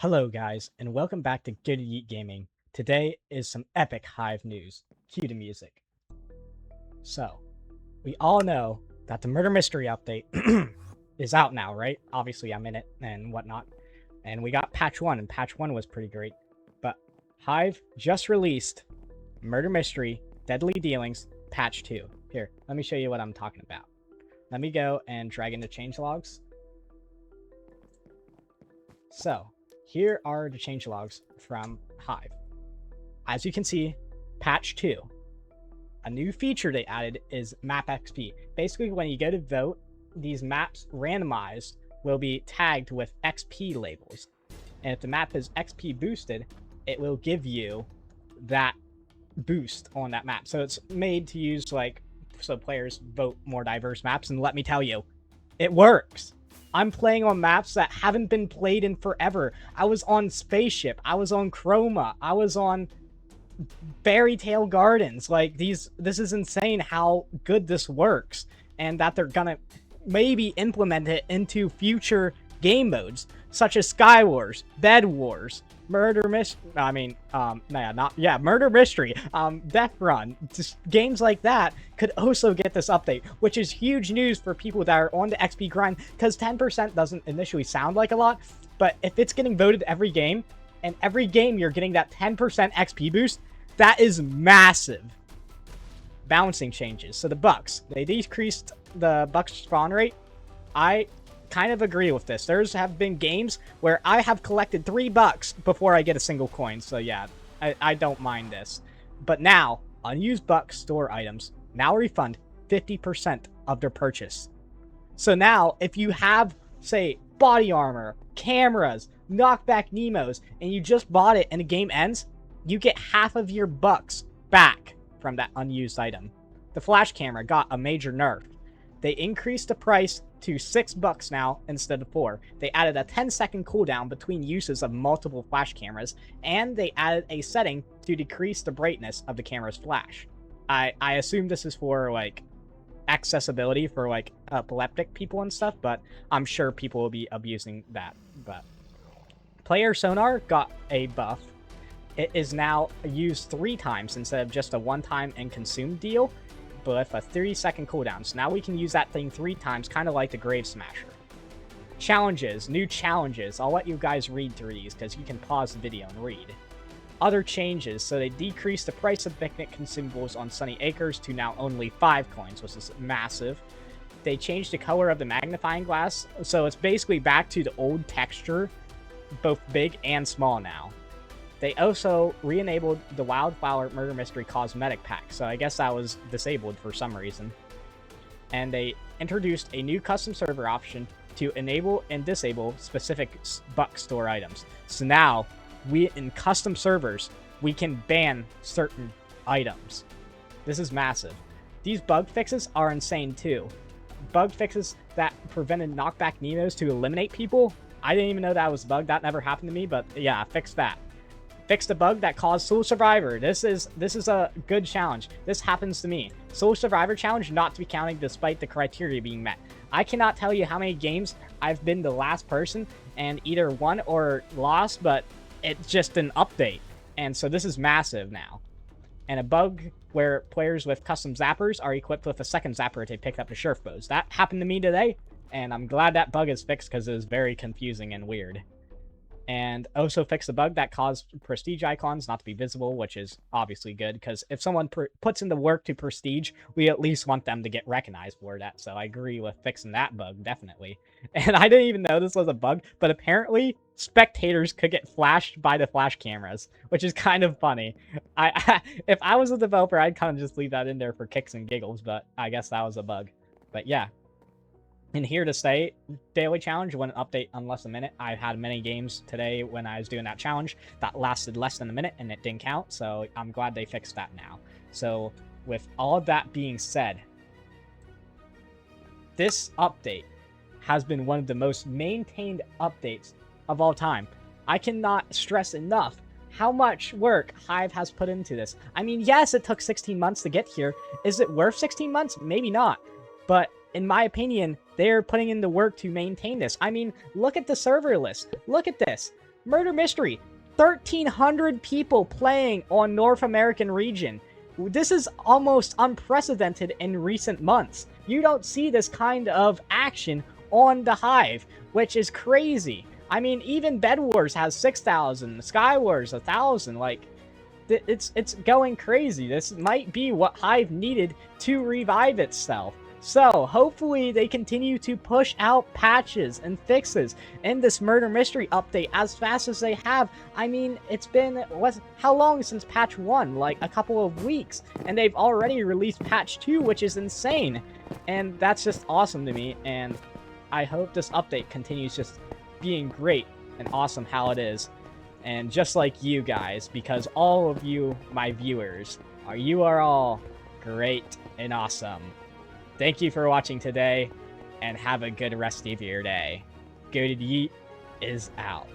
Hello guys, and welcome back to Good to Eat Gaming. Today is some epic Hive news. Cue the music. So, we all know that the Murder Mystery update is out now, right? Obviously I'm in it and whatnot. And we got patch 1, and patch 1 was pretty great. But Hive just released Murder Mystery Deadly Dealings patch 2. Here, let me show you what I'm talking about. Let me go and drag into changelogs. So, here are the changelogs from Hive. As you can see, patch 2. A new feature they added is map XP. Basically, when you go to vote, these maps randomized will be tagged with XP labels. And if the map is XP boosted, it will give you that boost on that map. So it's made to use so players vote more diverse maps, and let me tell you, it works. I'm playing on maps that haven't been played in forever. I was on Spaceship, I was on Chroma, I was on Fairy Tale Gardens. This is insane how good this works, and that they're gonna maybe implement it into future game modes such as Sky Wars, Bed Wars, Murder Mystery, Murder Mystery, Death Run. Just games like that could also get this update, which is huge news for people that are on the XP grind, because 10% doesn't initially sound like a lot, but if it's getting voted every game, and every game you're getting that 10% XP boost, that is massive. Balancing changes. So the bucks, they decreased the bucks spawn rate. I kind of agree with this. There's have been games where I have collected $3 before I get a single coin. So yeah, I don't mind this. But now, unused buck store items now refund 50% of their purchase. So now, if you have, say, body armor, cameras, knockback Nemos, and you just bought it and the game ends, you get half of your bucks back from that unused item. The flash camera got a major nerf. They increased the price to $6 now instead of 4. They added a 10-second cooldown between uses of multiple flash cameras, and they added a setting to decrease the brightness of the camera's flash. I assume this is for, accessibility for, epileptic people and stuff, but I'm sure people will be abusing that. But player sonar got a buff. It is now used 3 times instead of just a 1-time and consumed deal, but with a 30-second cooldown. So now we can use that thing 3 times, kind of like the Grave Smasher. Challenges, new challenges. I'll let you guys read through these because you can pause the video and read. Other changes, so they decreased the price of picnic consumables on Sunny Acres to now only 5 coins, which is massive. They changed the color of the magnifying glass, so it's basically back to the old texture, both big and small now. They also re-enabled the Wildflower Murder Mystery Cosmetic Pack, so I guess that was disabled for some reason. And they introduced a new custom server option to enable and disable specific buck store items. So now, in custom servers, we can ban certain items. This is massive. These bug fixes are insane too. Bug fixes that prevented knockback Nemos to eliminate people. I didn't even know that was a bug. That never happened to me, but yeah, fix that. Fix the bug that caused Sole Survivor. This is a good challenge. This happens to me. Sole Survivor challenge not to be counting despite the criteria being met. I cannot tell you how many games I've been the last person and either won or lost, but it's just an update. And so this is massive now. And a bug where players with custom zappers are equipped with a second zapper if they pick up the Sheriff bows. That happened to me today, and I'm glad that bug is fixed because it was very confusing and weird. And also fix the bug that caused prestige icons not to be visible, which is obviously good, because if someone puts in the work to prestige, we at least want them to get recognized for that. So I agree with fixing that bug, definitely. And I didn't even know this was a bug, but apparently spectators could get flashed by the flash cameras, which is kind of funny. If I was a developer, I'd kind of just leave that in there for kicks and giggles, but I guess that was a bug. But yeah. And here to stay, daily challenge wouldn't update unless a minute. I had many games today when I was doing that challenge that lasted less than a minute and it didn't count, so I'm glad they fixed that now. So with all of that being said, this update has been one of the most maintained updates of all time. I cannot stress enough how much work Hive has put into this. I mean, yes, it took 16 months to get here. Is it worth 16 months? Maybe not. But in my opinion, they're putting in the work to maintain this. I mean, look at the server list. Look at this. Murder Mystery, 1,300 people playing on North American region. This is almost unprecedented in recent months. You don't see this kind of action on the Hive, which is crazy. I mean, even Bed Wars has 6,000, Sky Wars 1,000. Like, it's going crazy. This might be what Hive needed to revive itself. So, hopefully they continue to push out patches and fixes in this Murder Mystery update as fast as they have. I mean, it's been, how long since patch 1? Like, a couple of weeks. And they've already released patch 2, which is insane. And that's just awesome to me. And I hope this update continues just being great and awesome how it is. And just like you guys, because all of you, my viewers, you are all great and awesome. Thank you for watching today, and have a good rest of your day. Good Yeet is out.